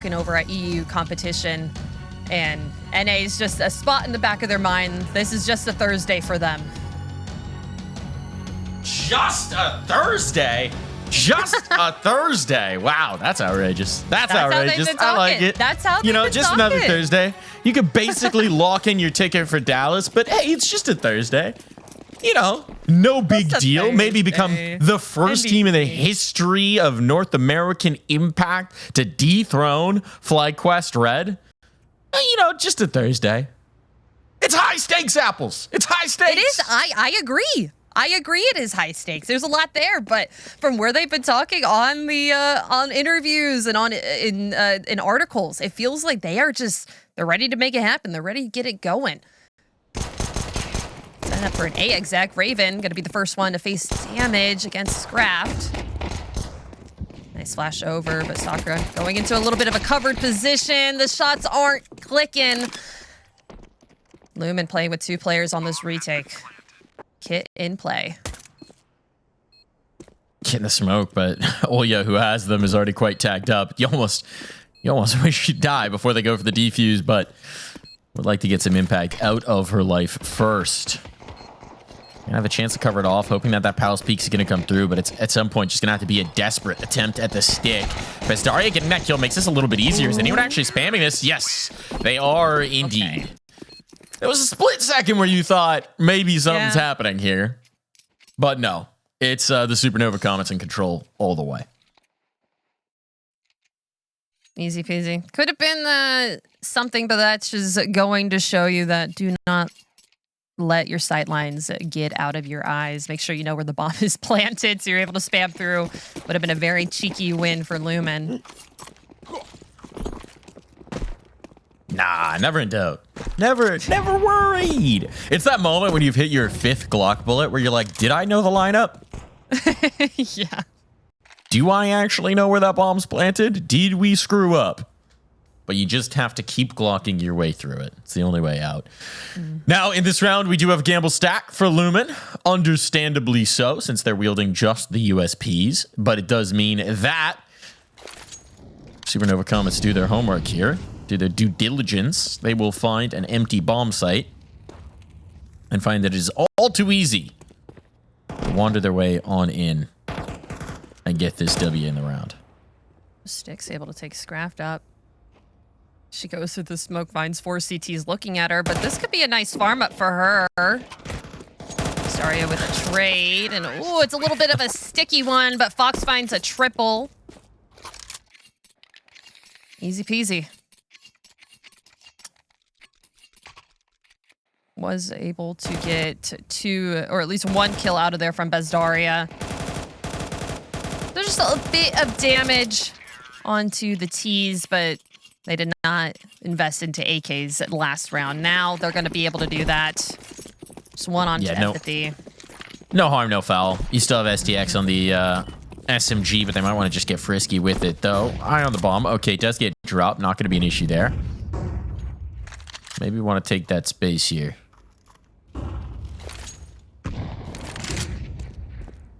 looking over at EU competition, and NA is just a spot in the back of their mind. This is just a Thursday for them. Just a Thursday? Just a Thursday. Wow, that's outrageous. That's outrageous. I like it. That's how they've been just talking. another Thursday. You could basically lock in your ticket for Dallas, but hey, it's just a Thursday. No big deal. Maybe become the first team in the history of North American Impact to dethrone FlyQuest Red. Just a Thursday. It's high stakes, Apples. It's high stakes. It is. I agree. I agree it is high stakes. There's a lot there, but from where they've been talking on the on interviews and in articles, it feels like they're ready to make it happen. They're ready to get it going. Setting up for an A exec. Raven going to be the first one to face damage against Scraft. Nice flash over, but Sakura going into a little bit of a covered position. The shots aren't clicking. Lumen playing with 2 players on this retake. Kit in play. Kit in the smoke, but Olya, who has them, is already quite tagged up. You almost wish she'd die before they go for the defuse, but would like to get some impact out of her life first. Gonna have a chance to cover it off, hoping that Palace Peak is gonna come through, but it's at some point just gonna have to be a desperate attempt at the stick. Bezdaria getting that kill makes this a little bit easier. Is anyone actually spamming this? Yes, they are indeed. Okay. There was a split second where you thought maybe something's happening here. But no, it's the Supernova Comets in control all the way. Easy peasy. Could have been something, but that's just going to show you that do not let your sight lines get out of your eyes. Make sure you know where the bomb is planted so you're able to spam through. Would have been a very cheeky win for Lumen. Nah, never in doubt. Never worried. It's that moment when you've hit your 5th Glock bullet where you're like, did I know the lineup? Yeah. Do I actually know where that bomb's planted? Did we screw up? But you just have to keep Glocking your way through it. It's the only way out. Now, in this round, we do have Gamble Stack for Lumen. Understandably so, since they're wielding just the USPs. But it does mean that Supernova Comets do their homework here. Do their due diligence. They will find an empty bomb site and find that it is all too easy to wander their way on in and get this W in the round. Stick's able to take Scraft up. She goes through the smoke, finds 4 CTs looking at her, but this could be a nice farm up for her. Saria with a trade, and ooh, it's a little bit of a sticky one, but Fox finds a triple. Easy peasy. Was able to get 2, or at least 1 kill out of there from Bezdaria. There's just a bit of damage onto the T's, but they did not invest into AKs last round. Now they're going to be able to do that. Just one on Empathy. No harm, no foul. You still have STX on the SMG, but they might want to just get frisky with it, though. Eye on the bomb. Okay, it does get dropped. Not going to be an issue there. Maybe we want to take that space here.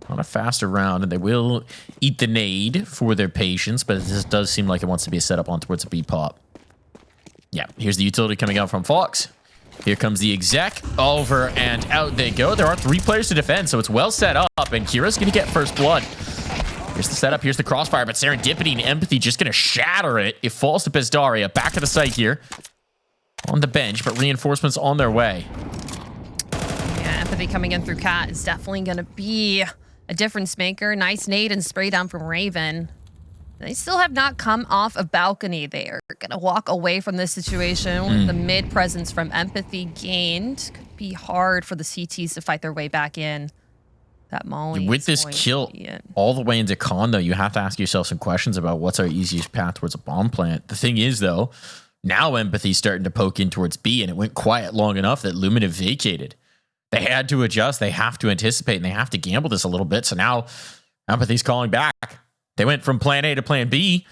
On a faster round, and they will eat the nade for their patience, but this does seem like it wants to be a setup on towards a B pop. Yeah, here's the utility coming out from Fox. Here comes the exec. Over and out they go. There are 3 players to defend, so it's well set up, and Kira's going to get first blood. Here's the setup. Here's the crossfire, but Serendipity and Empathy just going to shatter it. It falls to Bezdaria. Back to the site here. On the bench, but reinforcements on their way. Yeah, Empathy coming in through Cat is definitely going to be a difference maker. Nice nade and spray down from Raven. They still have not come off a balcony. They are going to walk away from this situation with the mid presence from Empathy gained. Could be hard for the CTs to fight their way back in. That Molly with this kill all the way into con, though, you have to ask yourself some questions about what's our easiest path towards a bomb plant. The thing is, though, now Empathy's starting to poke in towards B, and it went quiet long enough that Lumen have vacated. They had to adjust. They have to anticipate, and they have to gamble this a little bit. So now Empathy's calling back. They went from plan A to plan B,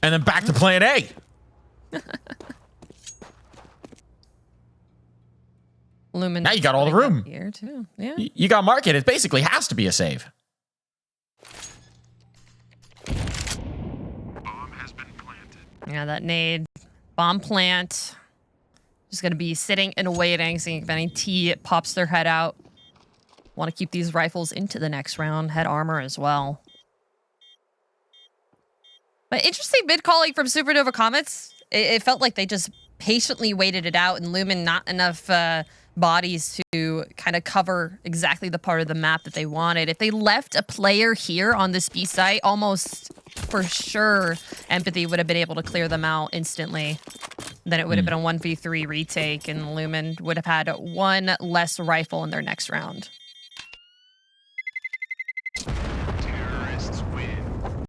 and then back to plan A. Lumen. Now you got all the room. Here too. Yeah. You got market. It basically has to be a save. Bomb has been planted. Yeah, that nade. Bomb plant. Just going to be sitting and waiting, seeing if any T pops their head out. Want to keep these rifles into the next round. Head armor as well. But interesting mid-calling from Supernova Comets. It felt like they just patiently waited it out, and Lumen not enough bodies to kind of cover exactly the part of the map that they wanted. If they left a player here on this B site, almost for sure Empathy would have been able to clear them out instantly. Then it would have been a 1v3 retake, and Lumen would have had one less rifle in their next round. Terrorists win.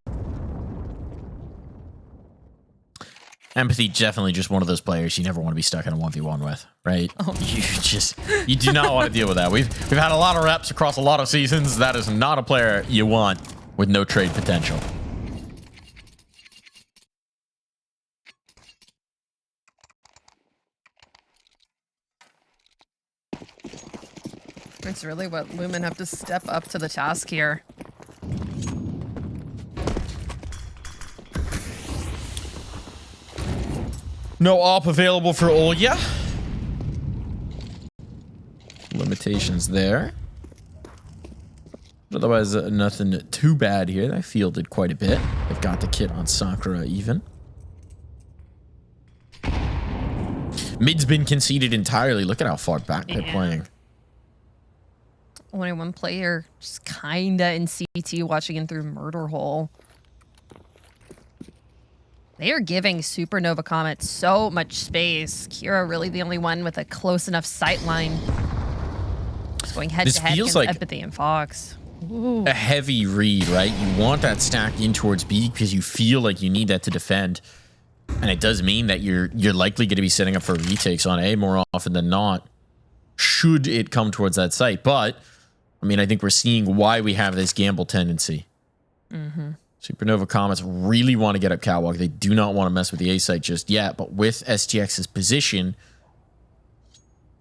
Empathy, definitely just one of those players you never want to be stuck in a 1v1 with, right? Oh. You do not want to deal with that. We've had a lot of reps across a lot of seasons. That is not a player you want with no trade potential. It's really what Lumen have to step up to the task here. No op available for Olya. Limitations there. Otherwise, nothing too bad here. They fielded quite a bit. They've got the kit on Sakura even. Mid's been conceded entirely. Look at how far back they're playing. Only one player just kinda in CT watching in through Murder Hole. They are giving Supernova Comets so much space. Kira really the only one with a close enough sight line. Just going head to head against like Empathy and Fox. Ooh. A heavy read, right? You want that stack in towards B because you feel like you need that to defend. And it does mean that you're likely going to be setting up for retakes on A more often than not, should it come towards that site. But, I mean, I think we're seeing why we have this gamble tendency. Supernova Comets really want to get up Catwalk. They do not want to mess with the A site just yet. But with STX's position,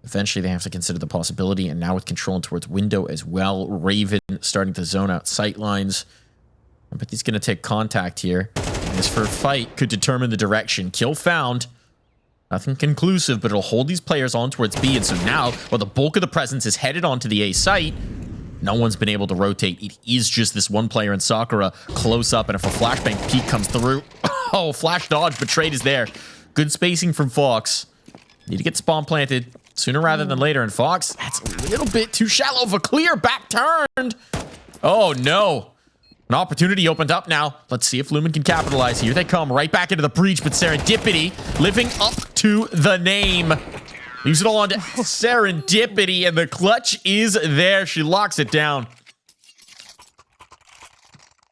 eventually they have to consider the possibility. And now with controlling towards window as well, Raven starting to zone out sight lines. But he's going to take contact here. This for a fight could determine the direction. Kill found. Nothing conclusive, but it'll hold these players on towards B. And so now, while the bulk of the presence is headed onto the A site, no one's been able to rotate. It is just this one player in Sakura close up. And if a flashbang peek comes through, oh, flash dodge, but trade is there. Good spacing from Fox. Need to get spawn planted sooner rather than later. And Fox, that's a little bit too shallow of a clear. Back turned. Oh, no. An opportunity opened up now. Let's see if Lumen can capitalize. Here they come, right back into the breach, but Serendipity living up to the name. Leaves it all on to Serendipity, and the clutch is there. She locks it down.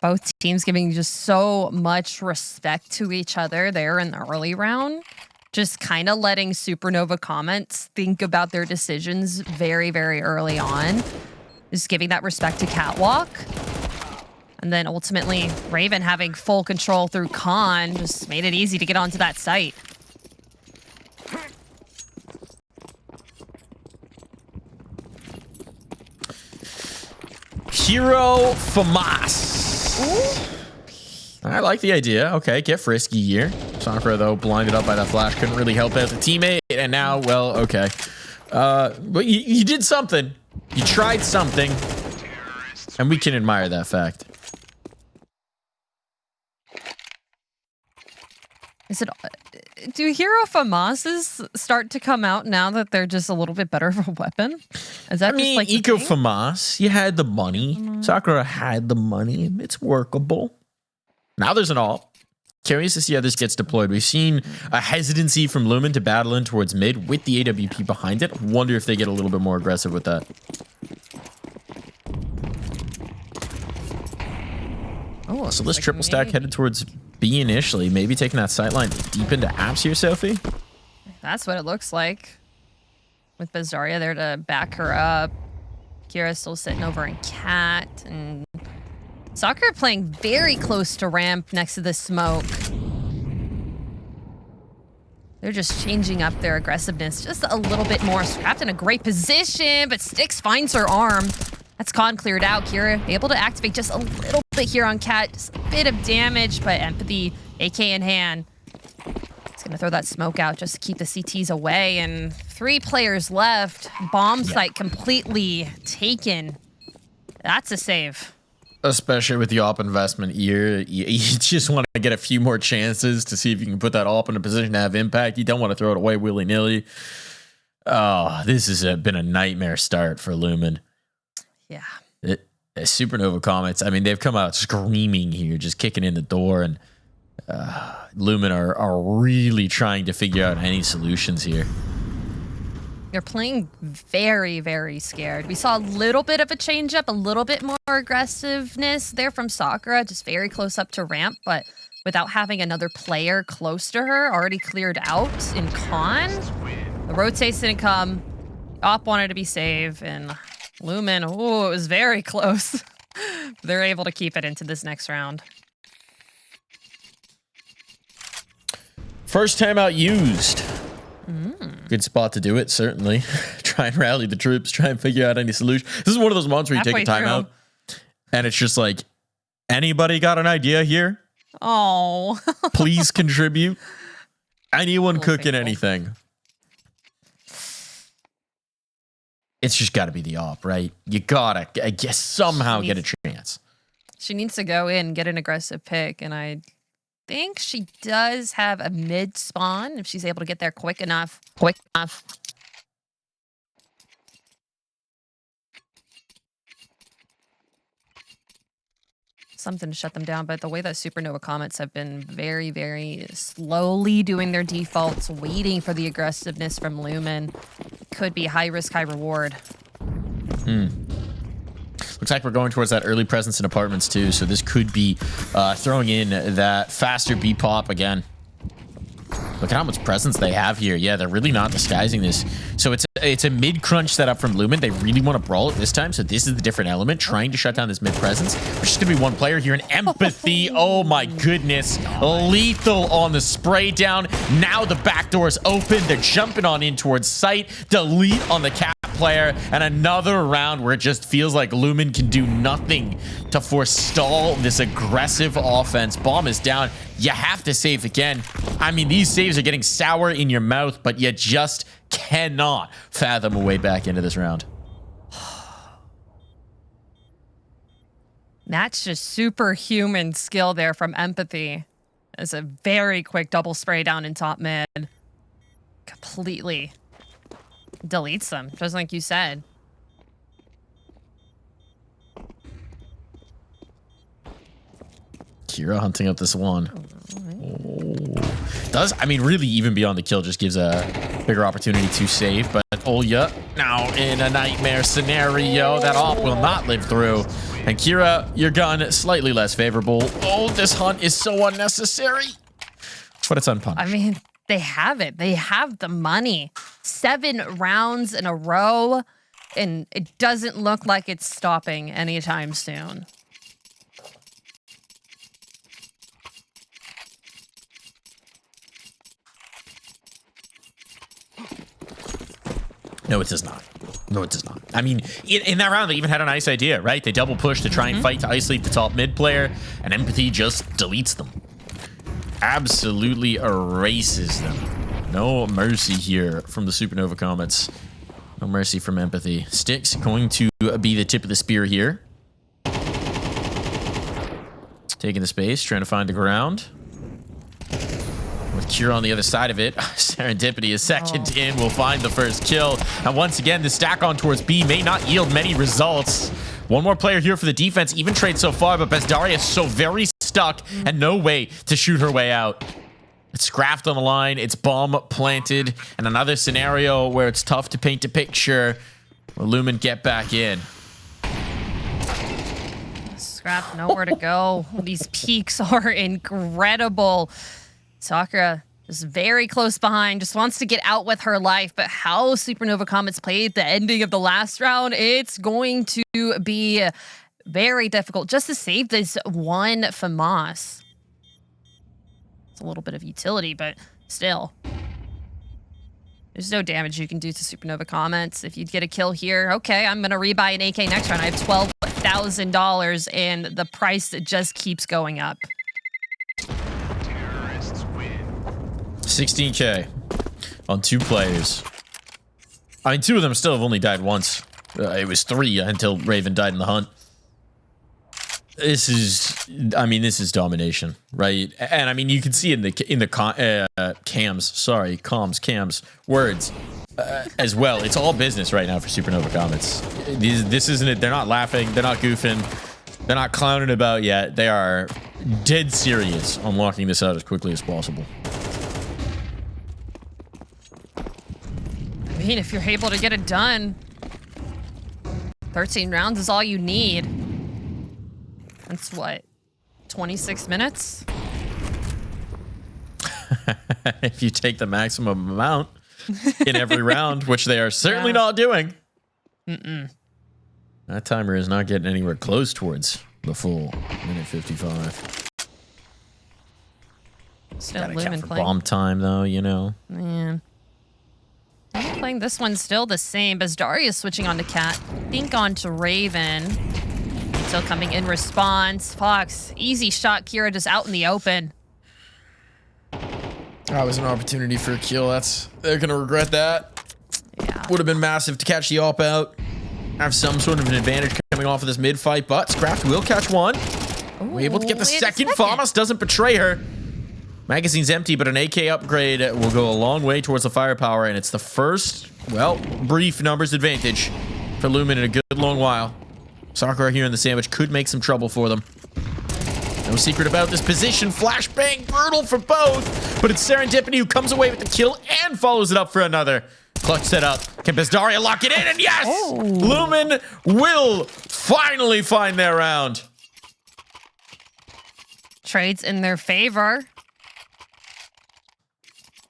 Both teams giving just so much respect to each other there in the early round. Just kind of letting Supernova Comets think about their decisions very, very early on. Just giving that respect to Catwalk. And then ultimately, Raven having full control through Khan just made it easy to get onto that site. Hero FAMAS. I like the idea. Okay, get frisky here. Sakura, though, blinded up by that flash. Couldn't really help out the teammate. And now, well, okay. But you did something. You tried something. And we can admire that fact. Is it? Do Hero FAMASs start to come out now that they're just a little bit better of a weapon? Is that just like Eco FAMAS? You had the money. Sakura had the money. It's workable. Now there's an alt. Curious to see how this gets deployed. We've seen a hesitancy from Lumen to battle in towards mid with the AWP behind it. Wonder if they get a little bit more aggressive with that. Oh, so this like triple stack headed towards B initially. Maybe taking that sightline deep into apps here, Sophie? That's what it looks like. With Bazaria there to back her up. Kira still sitting over in Cat. And Sakura playing very close to ramp next to the smoke. They're just changing up their aggressiveness just a little bit more. Scrapped in a great position, but Styx finds her arm. That's Con cleared out. Kira able to activate just a little bit here on Cat. Just a bit of damage, but Empathy, AK in hand. Gonna throw that smoke out just to keep the CTs away. And 3 players left. Bomb site completely taken. That's a save. Especially with the op investment here, you just want to get a few more chances to see if you can put that op in a position to have impact. You don't want to throw it away willy-nilly. Oh, this has been a nightmare start for Lumen. Yeah. Supernova Comets, I mean, they've come out screaming here, just kicking in the door, and Lumen are really trying to figure out any solutions here. They're playing very, very scared. We saw a little bit of a change up, a little bit more aggressiveness there from Sakura, just very close up to ramp, but without having another player close to her, already cleared out in con. The rotates didn't come. Op wanted to be safe, and Lumen, oh, it was very close. They're able to keep it into this next round. First time out used. Good spot to do it, certainly. Try and rally the troops, try and figure out any solution. This is one of those moments where you take a timeout, and it's just like, anybody got an idea here? Oh. Please contribute. Anyone cooking anything? It's just got to be the op, right? You gotta, I guess, somehow get a chance. She needs to go in, get an aggressive pick, and I think she does have a mid spawn if she's able to get there quick enough. Something to shut them down, but the way that Supernova Comets have been very, very slowly doing their defaults, waiting for the aggressiveness from Lumen, could be high risk, high reward. Looks like we're going towards that early presence in apartments too, so this could be throwing in that faster B-pop again. Look at how much presence they have here. Yeah, they're really not disguising this. So it's a mid-crunch setup from Lumen. They really want to brawl it this time, so this is the different element, trying to shut down this mid-presence. There's just going to be one player here, and Empathy. Oh my goodness. Lethal on the spray down. Now the back door is open. They're jumping on in towards site. Delete on the cap player, and another round where it just feels like Lumen can do nothing to forestall this aggressive offense. Bomb is down. You have to save again. I mean, these saves are getting sour in your mouth, but you just cannot fathom a way back into this round. That's just superhuman skill there from Empathy. It's a very quick double spray down in top mid. Completely deletes them, just like you said. Kira hunting up this one. Oh. Does, I mean, really even beyond the kill, just gives a bigger opportunity to save. But Olya now in a nightmare scenario that op will not live through. And Kira, your gun slightly less favorable. Oh, this hunt is so unnecessary. But it's unpunished. I mean, they have it. They have the money. 7 rounds in a row, and it doesn't look like it's stopping anytime soon. No, it does not. No, it does not. I mean, in that round, they even had a nice idea, right? They double push to try and fight to isolate the top mid player, and Empathy just deletes them. Absolutely erases them. No mercy here from the Supernova Comets. No mercy from Empathy. Sticks going to be the tip of the spear here. Taking the space, trying to find the ground. With Kira on the other side of it, Serendipity is second in, will find the first kill. And once again, the stack on towards B may not yield many results. One more player here for the defense, even trade so far, but Bezdaria is so very stuck and no way to shoot her way out. It's Scraft on the line, it's bomb planted, and another scenario where it's tough to paint a picture. Will Lumen get back in? Scrap, nowhere to go. These peaks are incredible. Sakura just very close behind, just wants to get out with her life, but how Supernova Comets played the ending of the last round, it's going to be very difficult just to save this one FAMAS. It's a little bit of utility, but still. There's no damage you can do to Supernova Comets. If you get a kill here, okay, I'm going to rebuy an AK next round. I have $12,000, and the price just keeps going up. 16K on 2 players. I mean, 2 of them still have only died once. It was 3 until Raven died in the hunt. This is, I mean, this is domination, right? And I mean, you can see in the cams words as well. It's all business right now for Supernova Comets. This isn't it. They're not laughing. They're not goofing. They're not clowning about yet. They are dead serious on locking this out as quickly as possible. I mean, if you're able to get it done, 13 rounds is all you need. That's what, 26 minutes? If you take the maximum amount in every round, which they are certainly not doing. That timer is not getting anywhere close towards the full minute 55. Still Gotta Lumen count for playing. bomb time, though, you know. Man. I'm playing this one still the same. Bazdaria switching on to Cat. Think on to Raven. Still coming in response. Fox, easy shot. Kira just out in the open. That was an opportunity for a kill. They're gonna regret that. Yeah. Would have been massive to catch the op out. Have some sort of an advantage coming off of this mid fight, but Scraft will catch one. We're able to get the second. Famas doesn't betray her. Magazine's empty, but an AK upgrade will go a long way towards the firepower, and it's the first, well, brief numbers advantage for Lumen in a good long while. Sakura here in the sandwich could make some trouble for them. No secret about this position. Flashbang, brutal for both, but it's Serendipity who comes away with the kill and follows it up for another. Clutch set up. Can Bazdaria lock it in? And yes! Lumen will finally find their round. Trades in their favor.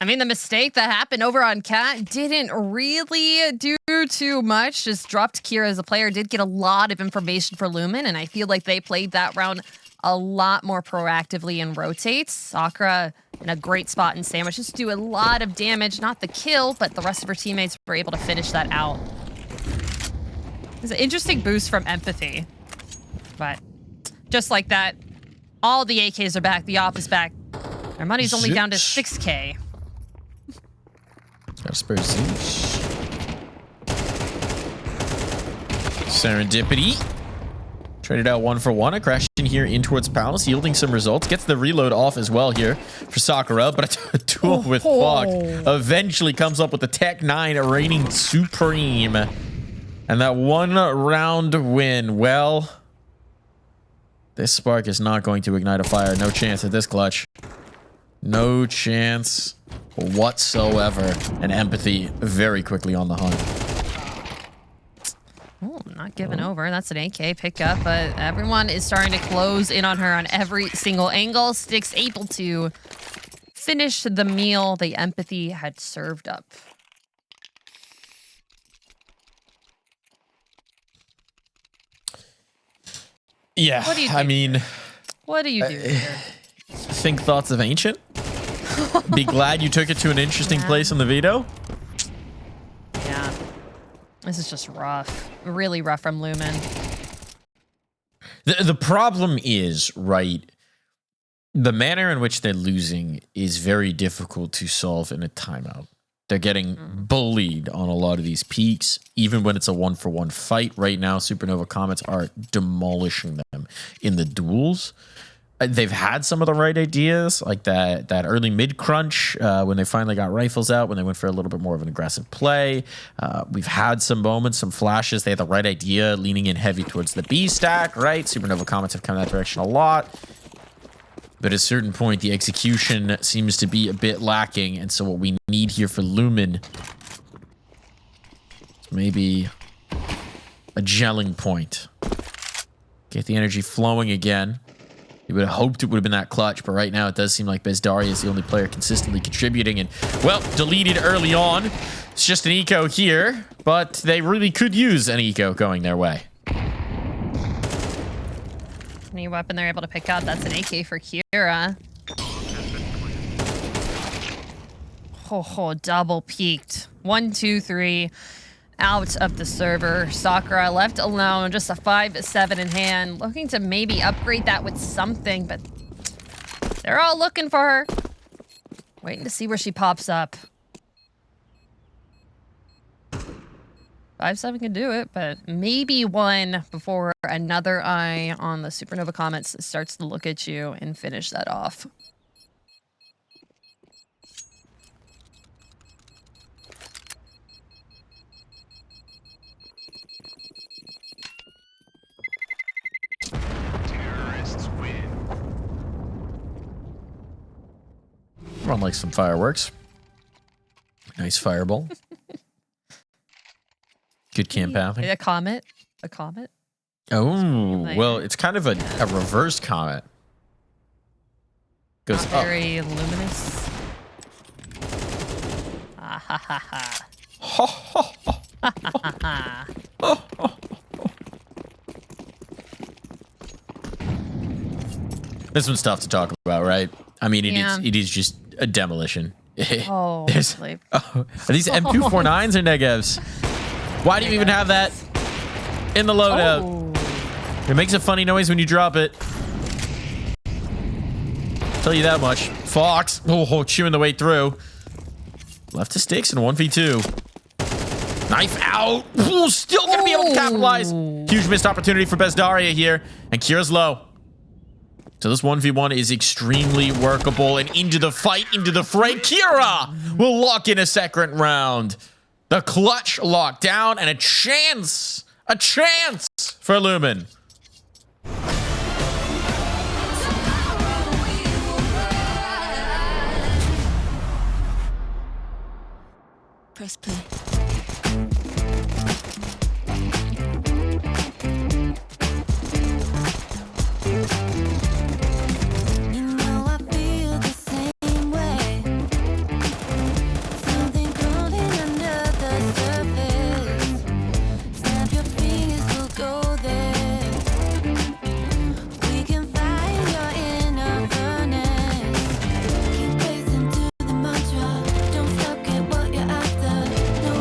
I mean, the mistake that happened over on Cat didn't really do too much. Just dropped Kira as a player. Did get a lot of information for Lumen, and I feel like they played that round a lot more proactively and rotates. Sakura in a great spot in sandwich. Just do a lot of damage. Not the kill, but the rest of her teammates were able to finish that out. It's an interesting boost from Empathy. But just like that, all the AKs are back. The op is back. Our money's only down to 6K. Got a spare Zeus. Serendipity. Traded out 1 for 1. A crash in here in towards Palace, yielding some results. Gets the reload off as well here for Sakura, but a duel with Fox eventually comes up with the Tech 9 reigning supreme. And that 1 round win. Well, this spark is not going to ignite a fire. No chance at this clutch. No chance whatsoever. And Empathy very quickly on the hunt. Oh, not giving over. That's an AK pickup, but everyone is starting to close in on her on every single angle. Styx able to finish the meal the Empathy had served up. Yeah, What do you do? I mean, What do you do here? think thoughts of Ancient. Be glad you took it to an interesting place on the veto. Yeah. This is just rough. Really rough from Lumen. The problem is, right, the manner in which they're losing is very difficult to solve in a timeout. They're getting bullied on a lot of these peaks, even when it's a 1-for-1 fight. Right now, Supernova Comets are demolishing them in the duels. They've had some of the right ideas, like that early mid crunch when they finally got rifles out, when they went for a little bit more of an aggressive play. We've had some moments, some flashes. They had the right idea, leaning in heavy towards the B stack, right? Supernova Comets have come that direction a lot. But at a certain point, the execution seems to be a bit lacking. And so what we need here for Lumen is maybe a gelling point. Get the energy flowing again. You would have hoped it would have been that clutch, but right now it does seem like Bazdaria is the only player consistently contributing. And, well, deleted early on. It's just an eco here, but they really could use an eco going their way. Any weapon they're able to pick up, that's an AK for Kira. Oh, double peaked. 1, 2, 3. Out of the server. Sakura left alone, just a 5-7 in hand. Looking to maybe upgrade that with something, but they're all looking for her. Waiting to see where she pops up. 5-7 can do it, but maybe one before another eye on the Supernova Comets starts to look at you and finish that off. Terrorists win. Run like some fireworks. Nice fireball. Good camp pathing. A comet? A comet? Oh, well, it's kind of a reverse comet. Goes Not up. very luminous. Ah ha ha ha. Ho, ho, ho. Ha ha ha. This one's tough to talk about, right? I mean, Yeah. it is just a demolition. Oh, There's- like, are these M249s or negatives? Why do you even have that in the loadout? oh. It makes a funny noise when you drop it. Tell you that much. Fox. Oh, chewing the way through. Left to sticks in 1v2. Knife out. Ooh, still going to be able to capitalize. Huge missed opportunity for Bezdaria here. And Kira's low. So this 1v1 is extremely workable. And into the fight, into the fray. Kira will lock in a second round. The clutch lockdown and a chance for Lumen. Press play. You know I feel the same way. Something crawling under the surface. Snap your fingers, we'll go there. We can find your inner furnace. Keep pacing to the mantra. Don't stop, get what you're after. No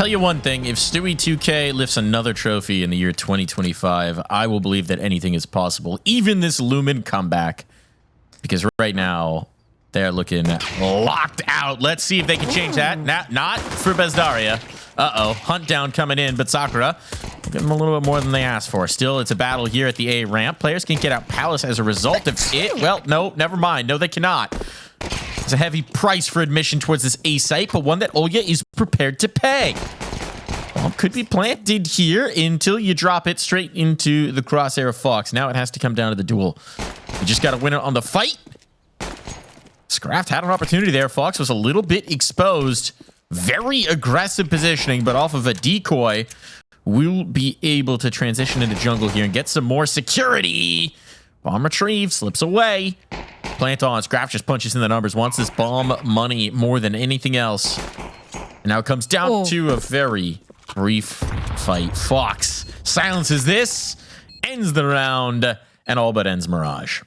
tell you one thing, if Stewie 2K lifts another trophy in the year 2025, I will believe that anything is possible, even this Lumen comeback, because right now they're looking locked out. Let's see if they can change that. Not for Bezdaria. Uh-oh, hunt down coming in, but Sakura will give them a little bit more than they asked for. Still, it's a battle here at the A ramp. Players can't get out Palace as a result of it. Well, no, never mind. No, they cannot. It's a heavy price for admission towards this A site, but one that Olya is prepared to pay. Bomb could be planted here until you drop it straight into the crosshair of Fox. Now it has to come down to the duel. You just got to win it on the fight. Scraft had an opportunity there. Fox was a little bit exposed. Very aggressive positioning, but off of a decoy, we'll be able to transition into jungle here and get some more security. Bomb retrieve, slips away. Plant on. Scraft just punches in the numbers. Wants this bomb money more than anything else. And now it comes down to a very brief fight. Fox silences this, ends the round, and all but ends Mirage.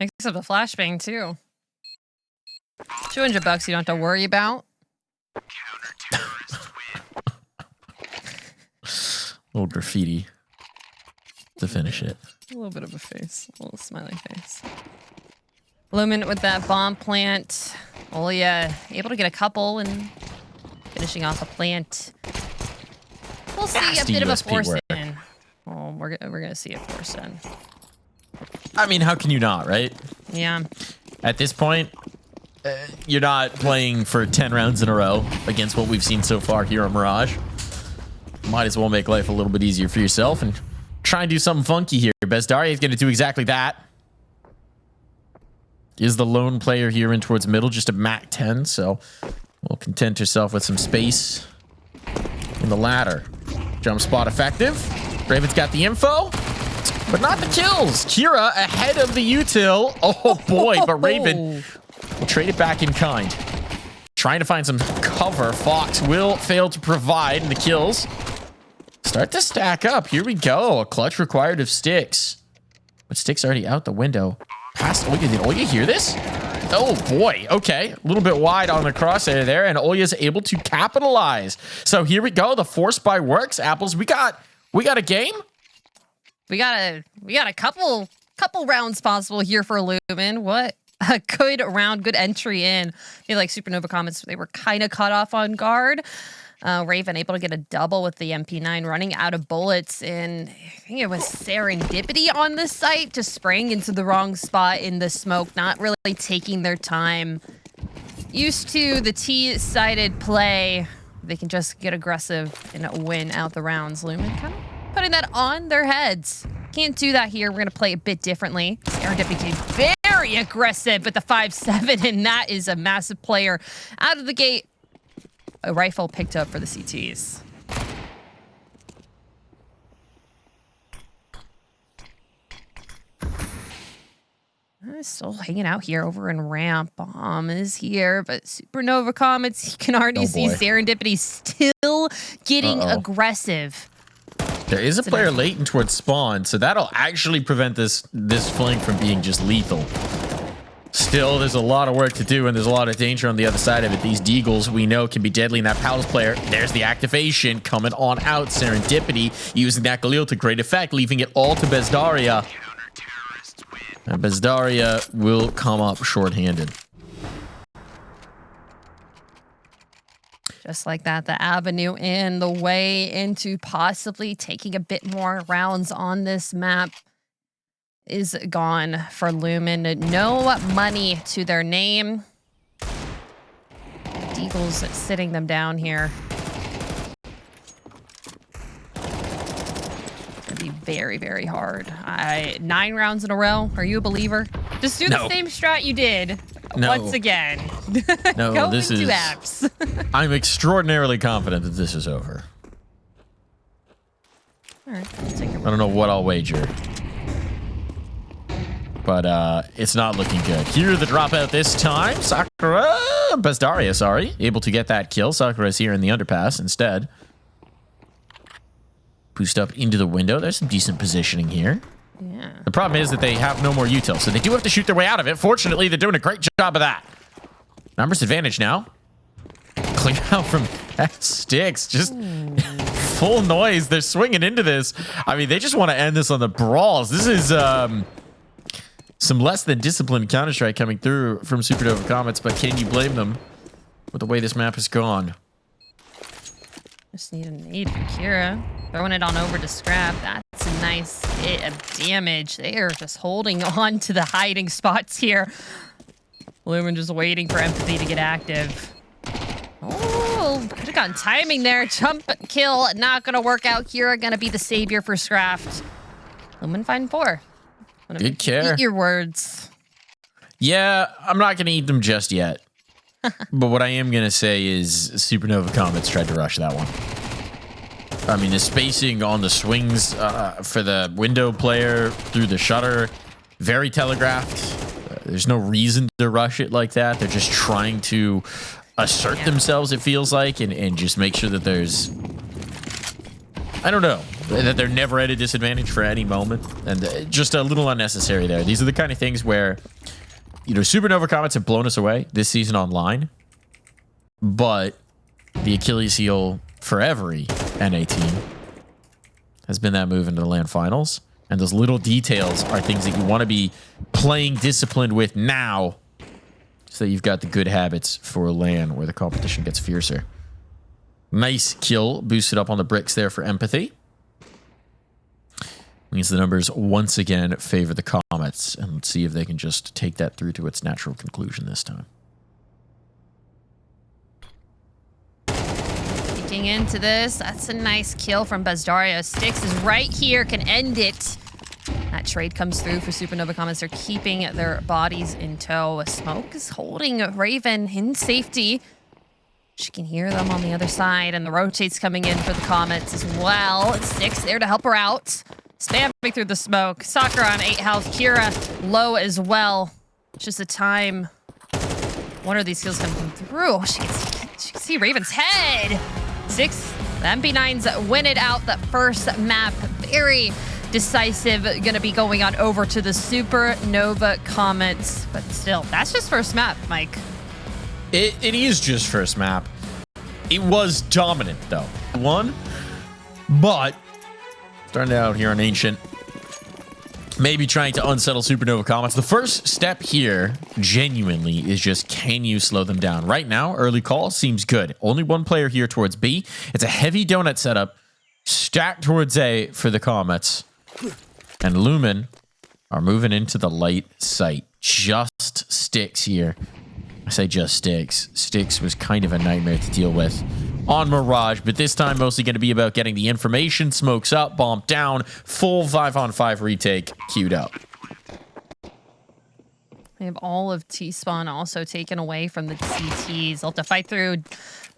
Except the flashbang, too. $200 you don't have to worry about. Little graffiti to finish it. A little bit of a face. A little smiley face. Lumen with that bomb plant. Olya able to get a couple and finishing off a plant. We'll see Nasty a bit of a USP force work. in. Oh, we're going to see a force in. I mean, how can you not, right? Yeah. At this point, you're not playing for 10 rounds in a row against what we've seen so far here on Mirage. Might as well make life a little bit easier for yourself and try and do something funky here. Bezdaria is going to do exactly that. Is the lone player here in towards middle, just a Mac 10, so we'll content herself with some space in the ladder. Jump spot effective. Raven's got the info, but not the kills. Kira ahead of the util. Oh boy, but Raven will trade it back in kind. Trying to find some cover. Fox will fail to provide, and the kills start to stack up. Here we go. A clutch required of Sticks. But Sticks already out the window. Past Olya. Did Olya hear this? Oh boy. Okay. A little bit wide on the crosshair there, and Olya's able to capitalize. So here we go. The force buy works. Apples. We got a game. We got a couple rounds possible here for Lumen. What a good round, good entry in. I feel like Supernova Comets, they were kind of caught off on guard. Raven able to get a double with the MP9, running out of bullets, and I think it was serendipity on the site, just spraying into the wrong spot in the smoke, not really taking their time. Used to the T-sided play, they can just get aggressive and win out the rounds. Lumen kind of putting that on their heads. Can't do that here. We're going to play a bit differently. Serendipity very aggressive with the 5-7, and that is a massive player out of the gate. A rifle picked up for the CTs. Still hanging out here over in ramp. Bomb is here, but Supernova Comets, you can already see Serendipity still getting aggressive. There is a player latent towards spawn, so that'll actually prevent this flank from being just lethal. Still, there's a lot of work to do, and there's a lot of danger on the other side of it. These deagles, we know, can be deadly in that Palace player. There's the activation coming on out. Serendipity using that Galil to great effect, leaving it all to Bezdaria. And Bezdaria will come up short-handed. Just like that, the avenue in, the way into possibly taking a bit more rounds on this map is gone for Lumen. No money to their name. Deagles sitting them down here. It'd be very, very hard. 9 rounds in a row. Are you a believer? Just do the same strat you did once again. No, Go this into is apps. I'm extraordinarily confident that this is over. All right, I'll take your I don't know what I'll wager. But it's not looking good. Here, the dropout this time. Bezdaria, sorry. Able to get that kill. Sakura's here in the underpass instead. Boost up into the window. There's some decent positioning here. Yeah. The problem is that they have no more util, so they do have to shoot their way out of it. Fortunately, they're doing a great job of that. Numbers advantage now. clear out from Sticks. Just full noise. They're swinging into this. I mean, they just want to end this on the brawls. This is some less than disciplined Counter-Strike coming through from Supernova Comets, but can you blame them with the way this map has gone? Just need a nade from Kira. Throwing it on over to Scrap. That's a nice hit of damage. They are just holding on to the hiding spots here. Lumen just waiting for Empathy to get active. Oh, could have gotten timing there. Jump kill. Not going to work out. Kira going to be the savior for Scraft. Lumen find 4. Good care. Eat your words. Yeah, I'm not going to eat them just yet. But what I am going to say is Supernova Comets tried to rush that one. I mean, the spacing on the swings for the window player through the shutter, very telegraphed. There's no reason to rush it like that. They're just trying to assert themselves, it feels like, and just make sure that there's... I don't know. That they're never at a disadvantage for any moment. And just a little unnecessary there. These are the kind of things where, you know, Supernova Comets have blown us away this season online. But the Achilles heel for every NA team has been that move into the LAN finals. And those little details are things that you want to be playing disciplined with now, so that you've got the good habits for LAN where the competition gets fiercer. Nice kill, boosted up on the bricks there for Empathy. Means the numbers once again favor the Comets, and let's see if they can just take that through to its natural conclusion this time. Peeking into this. That's a nice kill from Bezdario. Sticks is right here, can end it. That trade comes through for Supernova Comets. They're keeping their bodies in tow. Smoke is holding Raven in safety. She can hear them on the other side, and the rotates coming in for the Comets as well. Sticks there to help her out. Spamming through the smoke. Sakura on 8 health. Kira low as well. It's just a time. One of these kills can come through. She can see Raven's head. 6. The MP9s win it out that first map. Very decisive. Gonna be going on over to the Supernova Comets. But still, that's just first map, Mike. It is just first map. It was dominant, though. One, but starting out here on Ancient, maybe trying to unsettle Supernova Comets. The first step here, genuinely, is just, can you slow them down? Right now, early call seems good. Only one player here towards B. It's a heavy donut setup, stacked towards A for the Comets. And Lumen are moving into the light site. Just Sticks here. I say just Sticks. Sticks was kind of a nightmare to deal with on Mirage, but this time mostly going to be about getting the information. Smokes up, bomb down, full 5-on-5 retake queued up. They have all of T-Spawn also taken away from the CTs. They'll have to fight through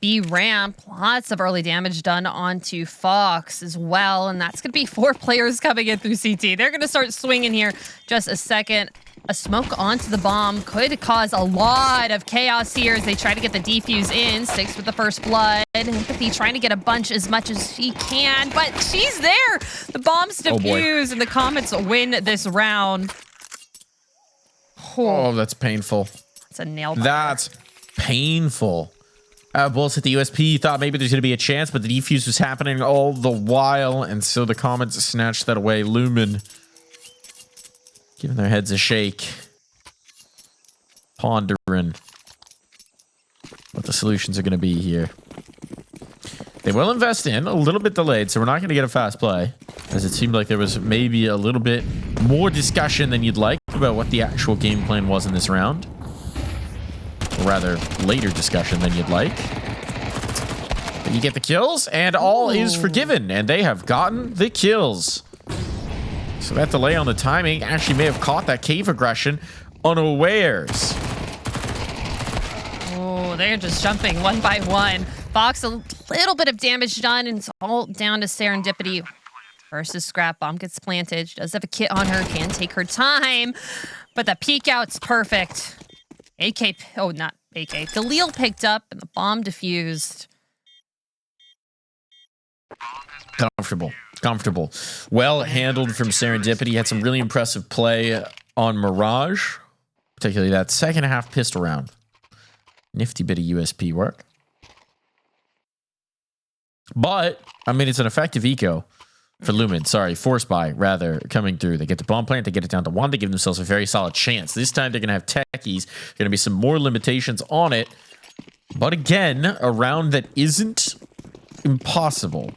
B ramp. Lots of early damage done onto Fox as well, and that's going to be 4 players coming in through CT. They're going to start swinging here just a second. A smoke onto the bomb could cause a lot of chaos here as they try to get the defuse in. Sticks with the first blood. Empathy trying to get a bunch as much as she can, but she's there. The bomb's defuse, and the Comets win this round. Oh, that's painful. It's a nail biter. That's painful. Bullets at the USP, thought maybe there's going to be a chance, but the defuse was happening all the while, and so the Comets snatched that away. Lumen giving their heads a shake, pondering what the solutions are going to be here. They will invest in, a little bit delayed, so we're not going to get a fast play, as it seemed like there was maybe a little bit more discussion than you'd like about what the actual game plan was in this round. Or rather, later discussion than you'd like. But you get the kills, and all is forgiven, and they have gotten the kills. So that delay on the timing actually may have caught that cave aggression unawares. Oh, they're just jumping one by one. Fox, a little bit of damage done, and it's all down to Serendipity versus Scrap. Bomb gets planted. She does have a kit on her, can take her time, but the peek out's perfect. AK, oh, not AK. Galil picked up, and the bomb diffused. Comfortable. Well handled from Serendipity. Had some really impressive play on Mirage, particularly that second half pistol round. Nifty bit of USP work. But, I mean, it's an effective eco for Lumen. Sorry, Force Buy, rather, coming through. They get the bomb plant, they get it down to 1. They give themselves a very solid chance. This time, they're going to have techies. Going to be some more limitations on it. But again, a round that isn't impossible.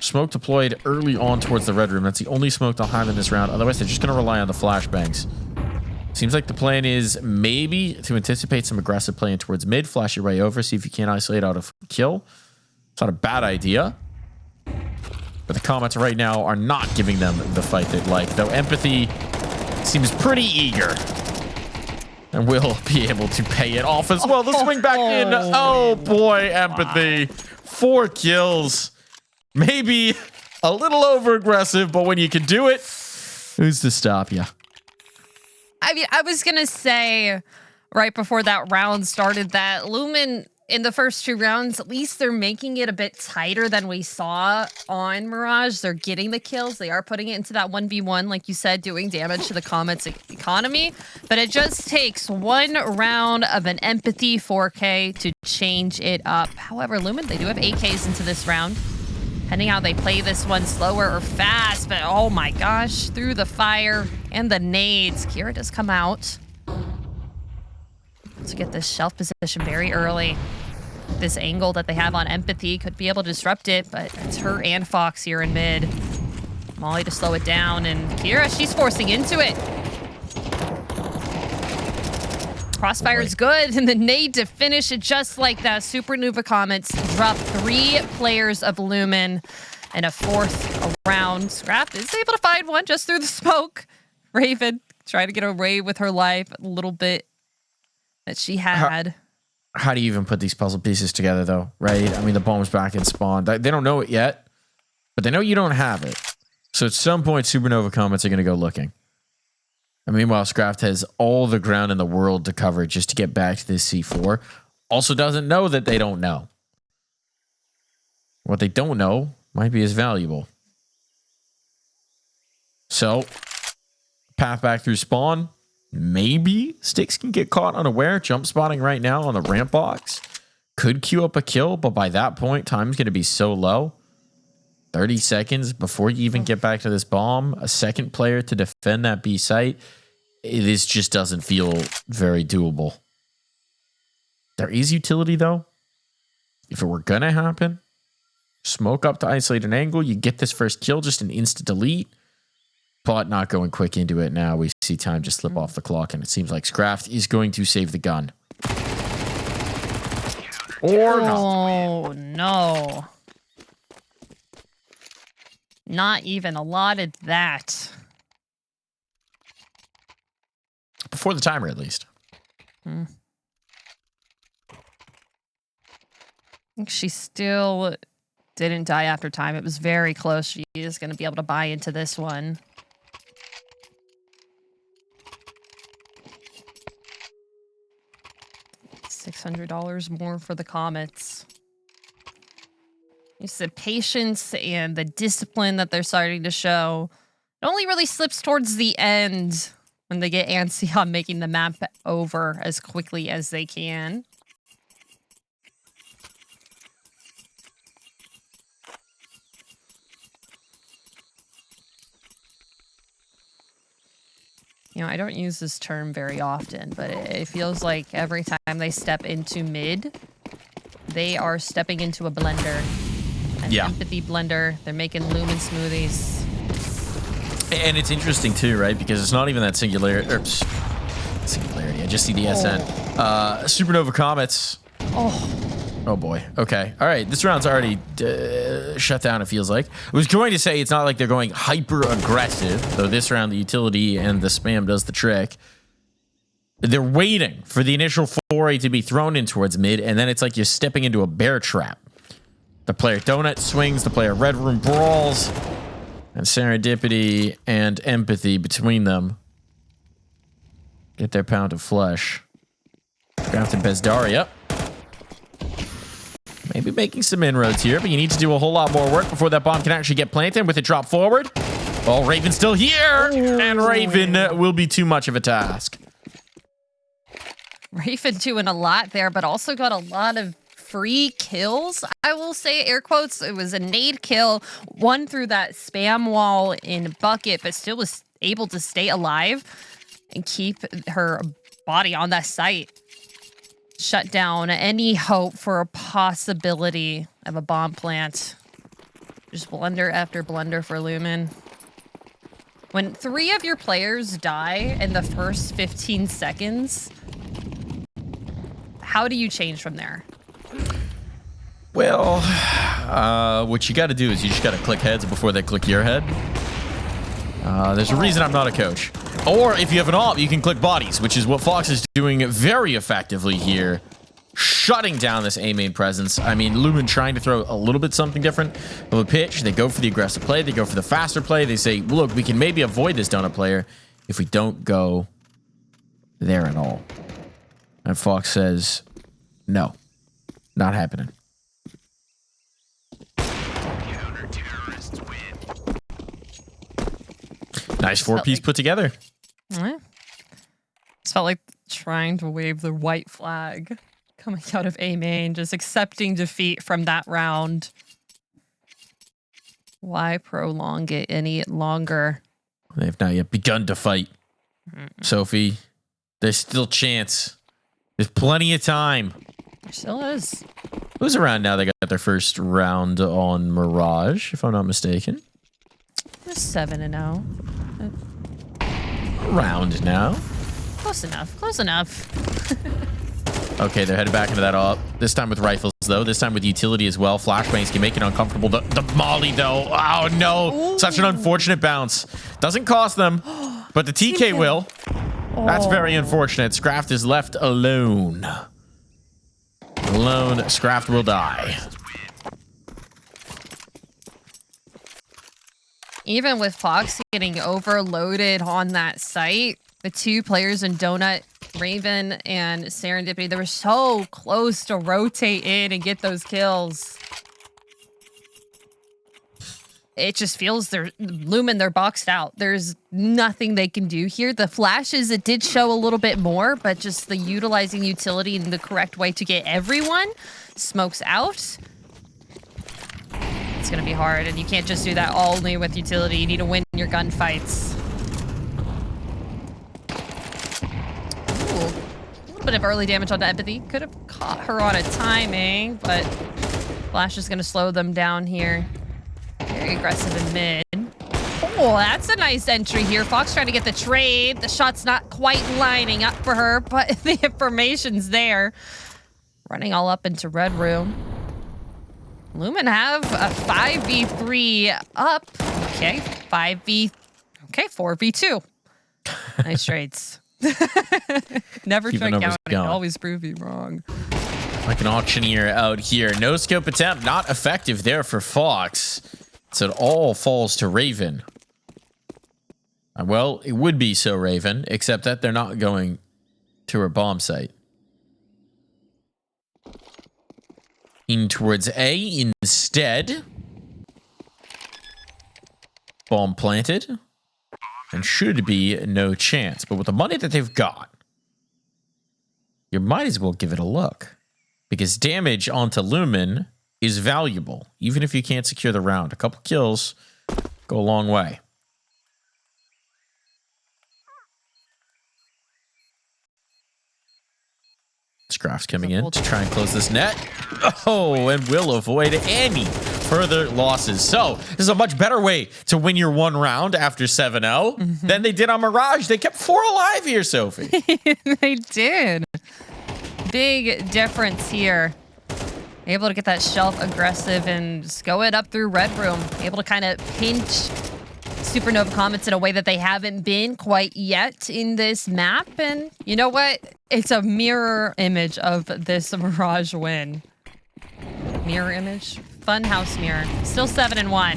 Smoke deployed early on towards the red room. That's the only smoke they'll have in this round. Otherwise, they're just going to rely on the flashbangs. Seems like the plan is maybe to anticipate some aggressive playing towards mid, flash your way over, see if you can isolate out a kill. It's not a bad idea. But the Comets right now are not giving them the fight they'd like, though Empathy seems pretty eager. And will be able to pay it off as well. The swing back in. Oh boy, Empathy. 4 kills. Maybe a little over aggressive, but when you can do it, who's to stop you? I mean, I was going to say right before that round started that Lumen in the first 2 rounds, at least they're making it a bit tighter than we saw on Mirage. They're getting the kills. They are putting it into that 1v1, like you said, doing damage to the Comets economy. But it just takes 1 round of an Empathy 4K to change it up. However, Lumen, they do have AKs into this round. Depending how they play this one, slower or fast. But oh my gosh, through the fire and the nades, Kira does come out to get this shelf position very early. This angle that they have on Empathy could be able to disrupt it, but it's her and Fox here in mid. Molly to slow it down, and Kira, she's forcing into it. Crossfire is good, and the nade to finish it just like that. Supernova Comets drop 3 players of Lumen and a 4th round. Scrap is able to find one just through the smoke. Raven trying to get away with her life a little bit that she had. How do you even put these puzzle pieces together, though, right? I mean, the bomb's back in spawn. They don't know it yet, but they know you don't have it. So at some point, Supernova Comets are going to go looking. And meanwhile, Scraft has all the ground in the world to cover just to get back to this C4. Also doesn't know that they don't know. What they don't know might be as valuable. So, path back through spawn. Maybe Sticks can get caught unaware. Jump spotting right now on the ramp box. Could queue up a kill, but by that point, time's going to be so low. 30 seconds before you even get back to this bomb. A second player to defend that B site. This just doesn't feel very doable. There is utility, though. If it were going to happen, smoke up to isolate an angle. You get this first kill, just an instant delete. But not going quick into it now. We see time just slip off the clock, and it seems like Scraft is going to save the gun. Or not. Oh, no. Not even allotted that. Before the timer, at least. I think she still didn't die after time. It was very close. She is going to be able to buy into this one. $600 more for the Comets. It's the patience and the discipline that they're starting to show. It only really slips towards the end when they get antsy on making the map over as quickly as they can. You know, I don't use this term very often, but it feels like every time they step into mid, they are stepping into a blender. An Empathy blender. They're making Lumen smoothies. And it's interesting, too, right? Because it's not even that singularity. I just see the SN. Supernova Comets. Oh, boy. Okay. All right. This round's already shut down, it feels like. I was going to say it's not like they're going hyper-aggressive, though this round the utility and the spam does the trick. They're waiting for the initial foray to be thrown in towards mid, and then it's like you're stepping into a bear trap. The player Donut swings, the player Red Room brawls, and Serendipity and Empathy between them get their pound of flesh. Grafted Bezdaria. Maybe making some inroads here, but you need to do a whole lot more work before that bomb can actually get planted with it drop forward. Oh, Raven's still here, and Raven will be too much of a task. Raven doing a lot there, but also got a lot of free kills, I will say, air quotes. It was a nade kill, one through that spam wall in bucket, but still was able to stay alive and keep her body on that site. Shut down any hope for a possibility of a bomb plant. Just blunder after blunder for Lumen. When 3 of your players die in the first 15 seconds, how do you change from there? Well, what you got to do is you just got to click heads before they click your head. There's a reason I'm not a coach. Or if you have an op, you can click bodies, which is what Fox is doing very effectively here. Shutting down this A main presence. I mean, Lumen trying to throw a little bit something different of a pitch. They go for the aggressive play. They go for the faster play. They say, look, we can maybe avoid this donut player if we don't go there at all. And Fox says, no, not happening. Nice 4-piece put together. It felt like trying to wave the white flag coming out of A main, just accepting defeat from that round. Why prolong it any longer? They've not yet begun to fight. Sophie, there's still chance. There's plenty of time. There still is. Who's around now? They got their first round on Mirage, if I'm not mistaken. It was 7-0. Round now. Close enough. Close enough. Okay, they're headed back into that op. This time with rifles, though. This time with utility as well. Flashbangs can make it uncomfortable. The molly, though. Oh, no. Ooh. Such an unfortunate bounce. Doesn't cost them, but the TK will. Oh. That's very unfortunate. Scraft is left alone. Alone, Scraft will die. Even with Fox getting overloaded on that site, the 2 players in Donut, Raven and Serendipity, they were so close to rotate in and get those kills. It just feels Lumen, they're boxed out. There's nothing they can do here. The flashes, it did show a little bit more, but just the utilizing utility in the correct way to get everyone smokes out. It's going to be hard, and you can't just do that only with utility. You need to win your gunfights. Ooh, a little bit of early damage on the Empathy. Could have caught her on a timing, but Flash is going to slow them down here. Very aggressive in mid. Oh, that's a nice entry here. Fox trying to get the trade. The shot's not quite lining up for her, but the information's there. Running all up into Red Room. Lumen have a 5v3 up. Okay, 4v2. Nice trades. Never try counting. Always prove you wrong. Like an auctioneer out here. No scope attempt. Not effective there for Fox. So it all falls to Raven. Well, it would be so, Raven, except that they're not going to her bomb site. In towards A instead. Bomb planted. And should be no chance. But with the money that they've got, you might as well give it a look. Because damage onto Lumen is valuable, even if you can't secure the round. A couple kills go a long way. Scraft's coming in to try and close this net. Oh, and will avoid any further losses. So this is a much better way to win your one round after 7-0 than they did on Mirage. They kept 4 alive here, Sophie. They did. Big difference here. Able to get that shelf aggressive and just go it up through Red Room. Able to kind of pinch Supernova Comets in a way that they haven't been quite yet in this map. And you know what? It's a mirror image of this Mirage win. Mirror image? Funhouse mirror. Still 7-1.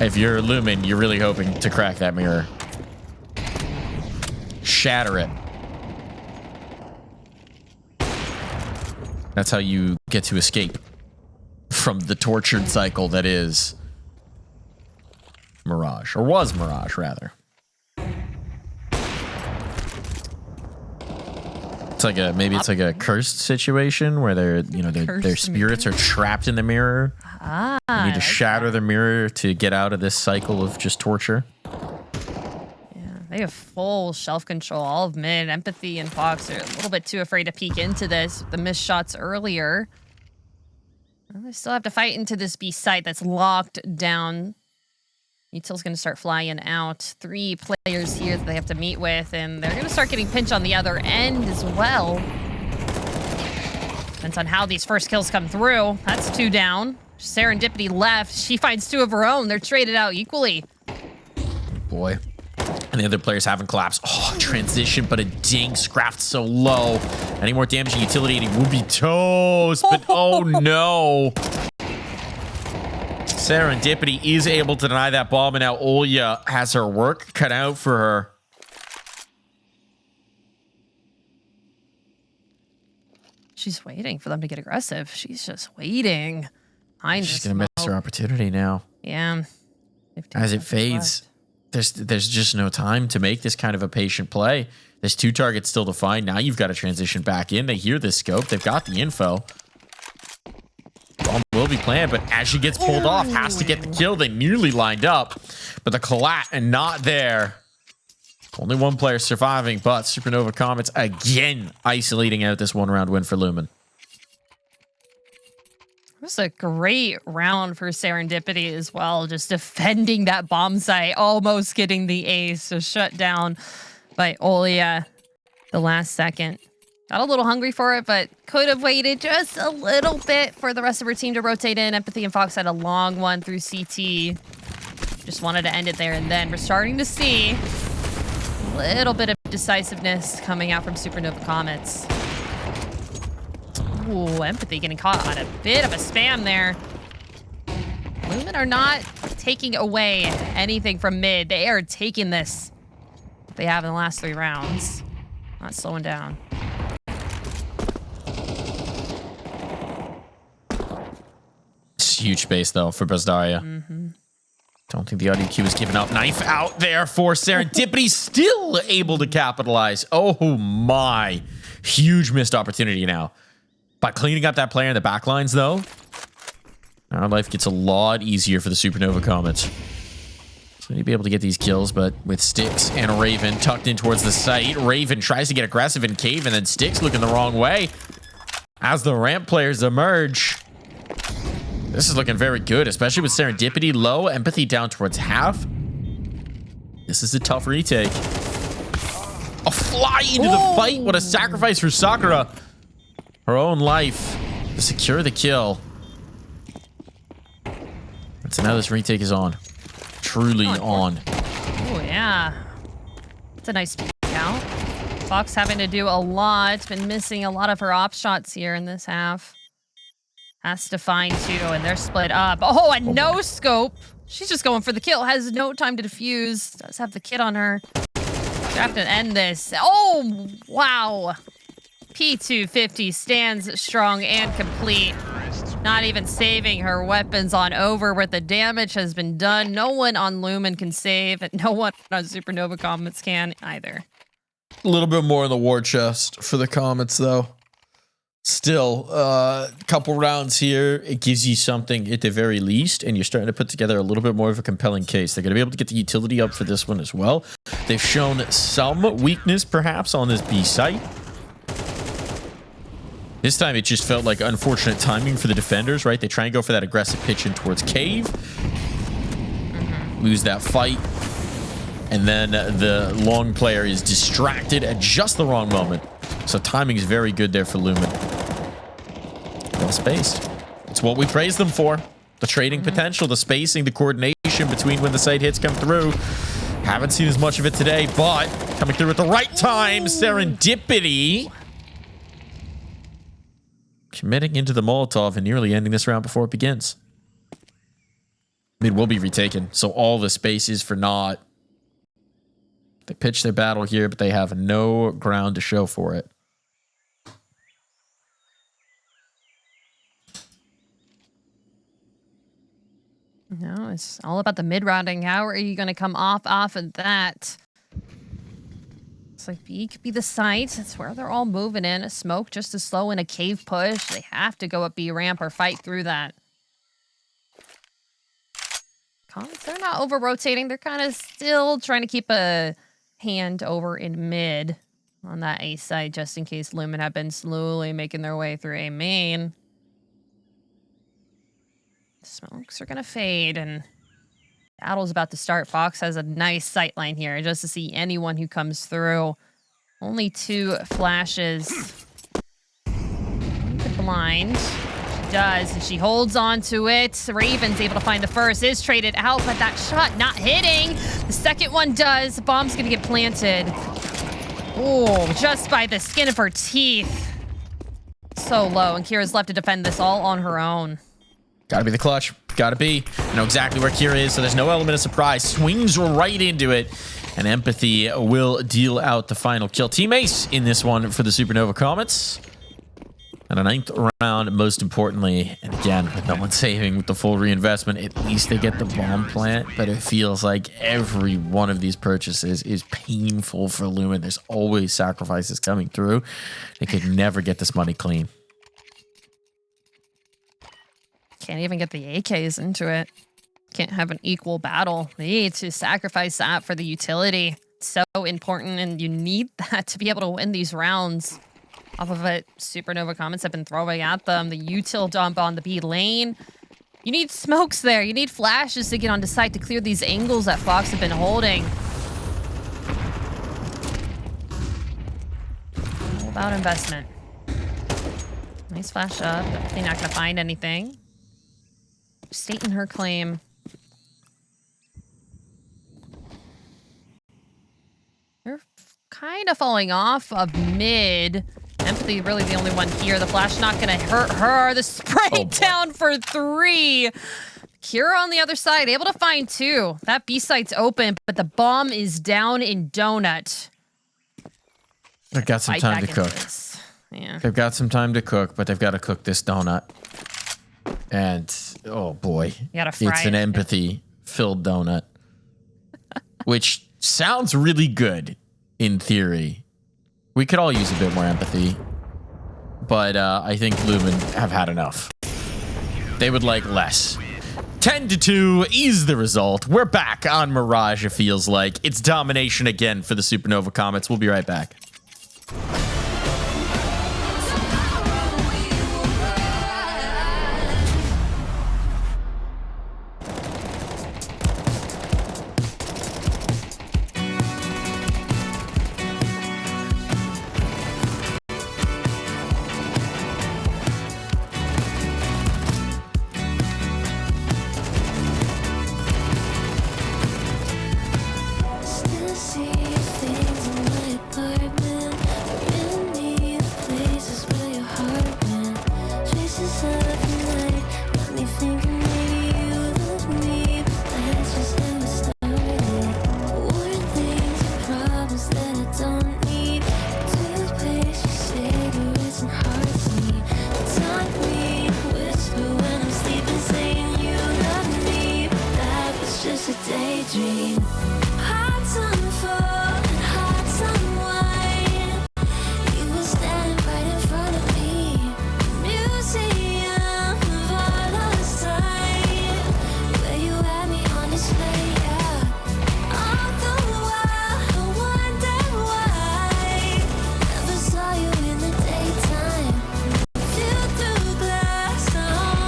If you're Lumen, you're really hoping to crack that mirror. Shatter it. That's how you get to escape from the tortured cycle that is Mirage, or was Mirage, rather. It's like a maybe it's like a cursed situation where their spirits are trapped in the mirror. Ah, They need to shatter the mirror to get out of this cycle of just torture. Yeah, they have full shelf control. All of mid, Empathy, and Fox are a little bit too afraid to peek into this with the missed shots earlier. Well, they still have to fight into this B site that's locked down. Util's going to start flying out. 3 players here that they have to meet with, and they're going to start getting pinched on the other end as well. Depends on how these first kills come through. That's 2 down. Serendipity left. She finds 2 of her own. They're traded out equally. Boy. And the other players haven't collapsed. Oh, transition, but a ding. Scrapped so low. Any more damaging utility and he will be toast. But oh no. Serendipity is able to deny that bomb, and now Olya has her work cut out for her. She's waiting for them to get aggressive. She's just waiting. She's going to miss her opportunity now. Yeah. As it fades, there's just no time to make this kind of a patient play. There's 2 targets still to find. Now you've got to transition back in. They hear this scope. They've got the info. Bomb will be planned, but as she gets pulled off, has to get the kill. They nearly lined up, but the collat and not there. Only 1 player surviving, but Supernova Comets again isolating out this 1-round win for Lumen. It was a great round for Serendipity as well, just defending that bomb site, almost getting the ace, so shut down by Olya the last second. Got a little hungry for it, but could have waited just a little bit for the rest of her team to rotate in. Empathy and Fox had a long one through CT. Just wanted to end it there, and then we're starting to see a little bit of decisiveness coming out from Supernova Comets. Ooh, Empathy getting caught on a bit of a spam there. Lumen are not taking away anything from mid. They are taking this they have in the last 3 rounds. Not slowing down. Huge space, though, for Brazdaria. Don't think the audio cue is giving up. Knife out there for Serendipity. Still able to capitalize. Oh, my. Huge missed opportunity now. By cleaning up that player in the back lines, though, our life gets a lot easier for the Supernova Comets. So they'd be able to get these kills, but with Styx and Raven tucked in towards the site, Raven tries to get aggressive in cave, and then Styx looking the wrong way. As the ramp players emerge, this is looking very good, especially with Serendipity low, Empathy down towards half. This is a tough retake. A fly into the fight. What a sacrifice for Sakura. Her own life to secure the kill. And so now this retake is on. Truly on. Oh, yeah. It's a nice peek out. Fox having to do a lot. Been missing a lot of her op shots here in this half. Has to find 2, and they're split up. Oh, and no scope. She's just going for the kill. Has no time to defuse. Does have the kit on her. They have to end this. Oh, wow. P250 stands strong and complete. Not even saving her weapons on over where the damage has been done. No one on Lumen can save, and no one on Supernova Comets can either. A little bit more in the war chest for the Comets, though. Still, a couple rounds here. It gives you something at the very least, and you're starting to put together a little bit more of a compelling case. They're going to be able to get the utility up for this one as well. They've shown some weakness, perhaps, on this B site. This time, it just felt like unfortunate timing for the defenders, right? They try and go for that aggressive pitch in towards cave. Lose that fight. And then the long player is distracted at just the wrong moment. So timing is very good there for Lumen. Well spaced. It's what we praise them for. The trading potential, the spacing, the coordination between when the site hits come through. Haven't seen as much of it today, but coming through at the right time. Serendipity. Committing into the Molotov and nearly ending this round before it begins. Mid will be retaken, so all the space is for naught. They pitch their battle here, but they have no ground to show for it. No, it's all about the mid-rounding. How are you going to come off of that? Looks like B could be the site. That's where they're all moving in. A smoke just to slow in a cave push. They have to go up B ramp or fight through that. Comets, they're not over-rotating. They're kind of still trying to keep a hand over in mid on that A side just in case Lumen have been slowly making their way through A main. Smokes are going to fade and battle's about to start. Fox has a nice sight line here just to see anyone who comes through. Only 2 flashes. The blind. She does, and she holds on to it. Raven's able to find the first. Is traded out, but that shot not hitting. The second one does. The bomb's going to get planted. Oh, just by the skin of her teeth. So low, and Kira's left to defend this all on her own. Gotta be the clutch. Gotta be. You know exactly where Kira is, so there's no element of surprise. Swings right into it. And Empathy will deal out the final kill. Team Ace in this one for the Supernova Comets. And a 9th round, most importantly. And again, with no one saving with the full reinvestment, at least they get the bomb plant. But it feels like every one of these purchases is painful for Lumen. There's always sacrifices coming through. They could never get this money clean. Can't even get the AKs into it. Can't have an equal battle. They need to sacrifice that for the utility. It's so important, and you need that to be able to win these rounds. Off of it, Supernova Comets have been throwing at them. The util dump on the B lane. You need smokes there. You need flashes to get onto site to clear these angles that Fox have been holding. All about investment. Nice flash up. They're not going to find anything. Stating her claim. They're kind of falling off of mid. Empathy really the only one here. The flash not going to hurt her. The spray down for 3. Kira on the other side, able to find 2. That B site's open, but the bomb is down in Donut. They've got some time to cook. Yeah. They've got some time to cook, but they've got to cook this donut. And, oh boy, gotta fry it's an it. empathy-filled donut. Which sounds really good in theory. We could all use a bit more empathy. But I think Lumen have had enough. They would like less. 10-2 is the result. We're back on Mirage, it feels like. It's domination again for the Supernova Comets. We'll be right back. Still see things in my apartment. Really places where your heart went. Traces of the night got me thinking maybe you love me, but that's just how it started. Warnings and problems that I don't need. Toothpaste, cigarettes, and heartbeat. Taught me to whisper when I'm sleeping, saying you love me, but that was just a daydream. Hearts on fire and hearts on wine. You were standing right in front of me. Museum of our lost time, where you had me on display. Yeah. All the while I wonder why never saw you in the daytime. Flew through glass, I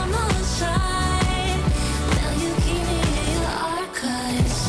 almost tried. Now you keep me in your archives.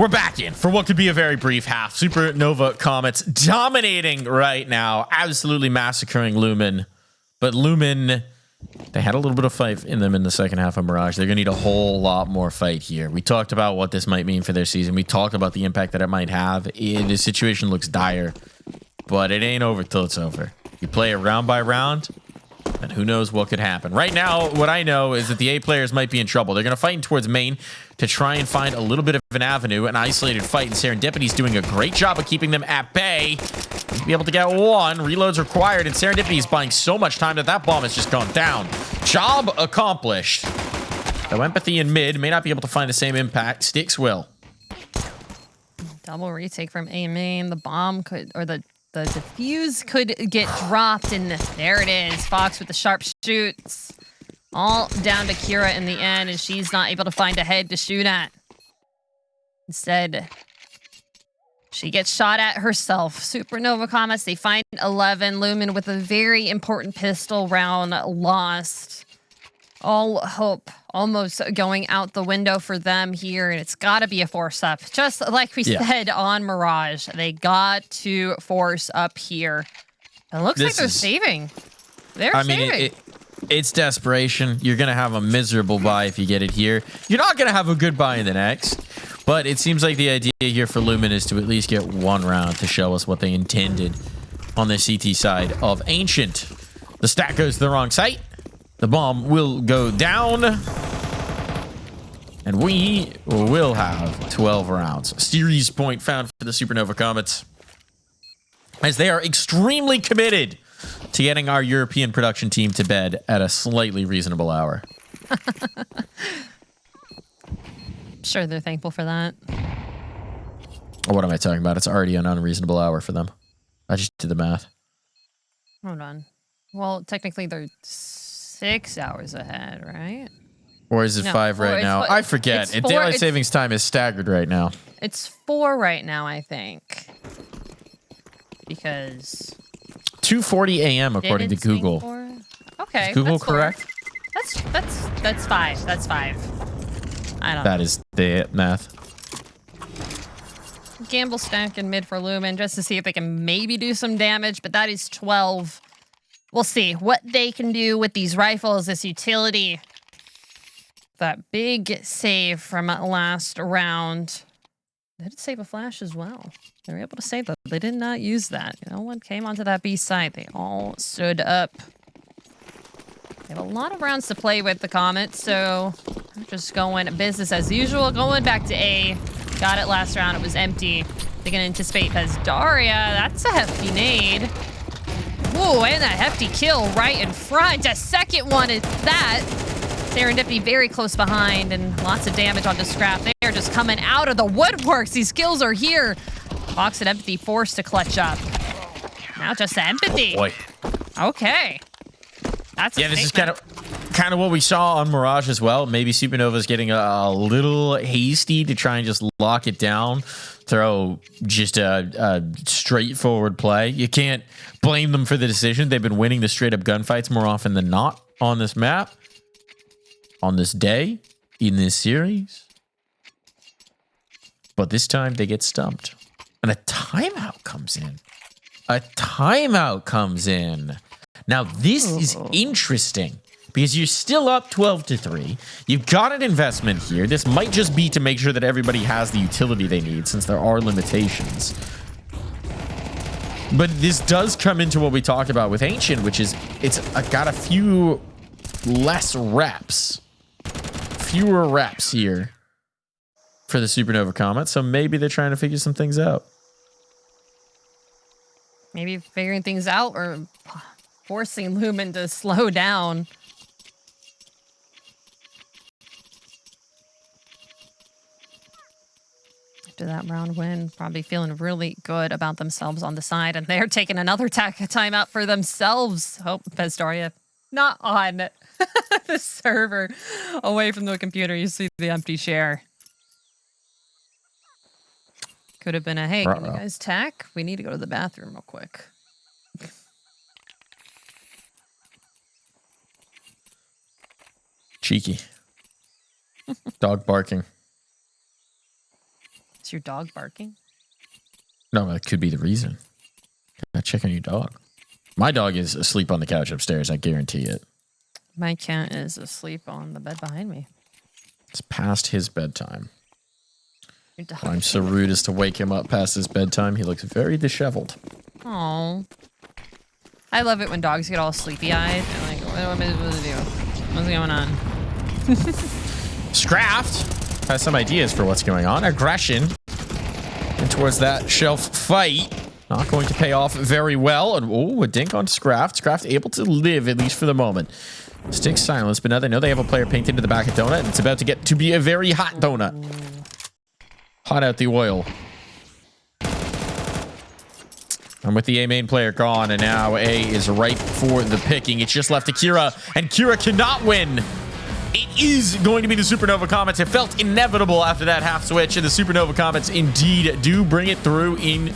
We're back in for what could be a very brief half. Supernova Comets dominating right now, absolutely massacring Lumen. But Lumen, they had a little bit of fight in them in the second half of Mirage. They're going to need a whole lot more fight here. We talked about what this might mean for their season. We talked about the impact that it might have. The situation looks dire, but it ain't over till it's over. You play it round by round, and who knows what could happen. Right now, what I know is that the A players might be in trouble. They're going to fight towards main to try and find a little bit of an avenue, an isolated fight, and Serendipity's doing a great job of keeping them at bay. To be able to get one, reloads required, and Serendipity's buying so much time that that bomb has just gone down. Job accomplished. Though Empathy in mid may not be able to find the same impact. Sticks will. Double retake from A main. The bomb could, or the defuse could get dropped, and there it is. Fox with the sharp shoots. All down to Kira in the end, and she's not able to find a head to shoot at. Instead, she gets shot at herself. Supernova Comets, they find 11. Lumen with a very important pistol round lost. All hope almost going out the window for them here, and it's got to be a force up. Just like we said on Mirage, they got to force up here. It looks like they're saving. They're saving. It's desperation. You're going to have a miserable buy if you get it here. You're not going to have a good buy in the next. But it seems like the idea here for Lumen is to at least get one round to show us what they intended on the CT side of Ancient. The stack goes to the wrong site. The bomb will go down. And we will have 12 rounds. Series point found for the Supernova Comets, as they are extremely committed to getting our European production team to bed at a slightly reasonable hour. Sure, they're thankful for that. What am I talking about? It's already an unreasonable hour for them. I just did the math. Hold on. Well, technically they're 6 hours ahead, right? Or is it 5 right now? I forget. Daylight savings time is staggered right now. It's 4 right now, I think. Because 2:40 a.m. according to Google. Okay. Is Google correct? That's 5. That's 5. I don't know. That is the math. Gamble stack in mid for Lumen just to see if they can maybe do some damage, but that is 12. We'll see what they can do with these rifles, this utility. That big save from last round. They did save a flash as well. They were able to save that. They did not use that. No one came onto that B side. They all stood up. They have a lot of rounds to play with, the Comets, so they're just going business as usual. Going back to A. Got it last round. It was empty. They can anticipate as Daria. That's a hefty nade. Whoa, and a hefty kill right in front. A second one at that. Serendipity very close behind, and lots of damage onto Scrap. They are just coming out of the woodworks. These kills are here. Fox and Empathy forced to clutch up. Now just Empathy. Oh boy. Okay. That's this is kind of what we saw on Mirage as well. Maybe Supernova's getting a little hasty to try and just lock it down. Throw just a straightforward play. You can't blame them for the decision. They've been winning the straight up gunfights more often than not on this map. On this day, in this series. But this time they get stumped. And a timeout comes in. Now this is interesting because you're still up 12-3. You've got an investment here. This might just be to make sure that everybody has the utility they need, since there are limitations. But this does come into what we talked about with Ancient, which is it's got a few less reps. Fewer reps here for the Supernova Comet, so maybe they're trying to figure some things out. Maybe figuring things out or forcing Lumen to slow down. After that round win, probably feeling really good about themselves on the side, and they're taking another timeout for themselves. Hope Vesdaria not on the server, away from the computer. You see the empty share. Could have been a, hey, can you guys tack? We need to go to the bathroom real quick. Cheeky. Dog barking. Is your dog barking? No, that could be the reason. Gotta check on your dog. My dog is asleep on the couch upstairs. I guarantee it. My cat is asleep on the bed behind me. It's past his bedtime. Your dog. I'm so rude as to wake him up past his bedtime. He looks very disheveled. Oh. I love it when dogs get all sleepy-eyed. I'm like, what am I supposed to do? What's going on? Scraft has some ideas for what's going on. Aggression and towards that shelf fight. Not going to pay off very well. And oh, a dink on Scraft. Scraft able to live, at least for the moment. Stick silence, but now they know they have a player painted to the back of Donut. It's about to get to be a very hot donut. Hot out the oil. And with the A main player gone, and now A is ripe for the picking. It's just left to Kira, and Kira cannot win. It is going to be the Supernova Comets. It felt inevitable after that half switch, and the Supernova Comets indeed do bring it through in